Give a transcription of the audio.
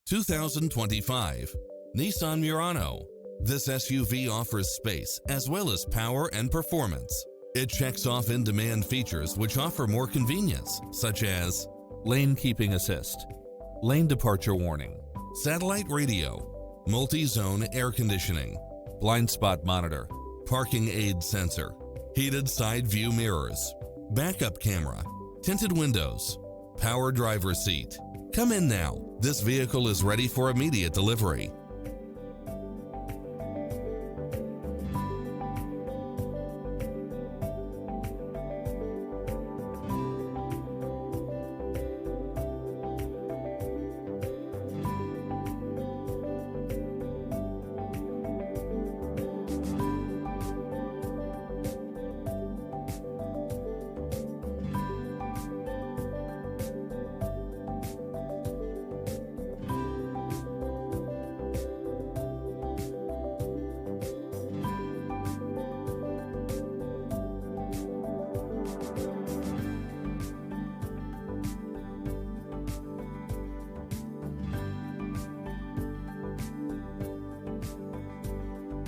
2025 Nissan Murano. This SUV offers space as well as power and performance. It checks off in-demand features which offer more convenience, such as lane keeping assist, lane departure warning, satellite radio, multi-zone air conditioning, blind spot monitor, parking aid sensor, heated side view mirrors, backup camera, tinted windows, power driver seat. Come in now. This vehicle is ready for immediate delivery.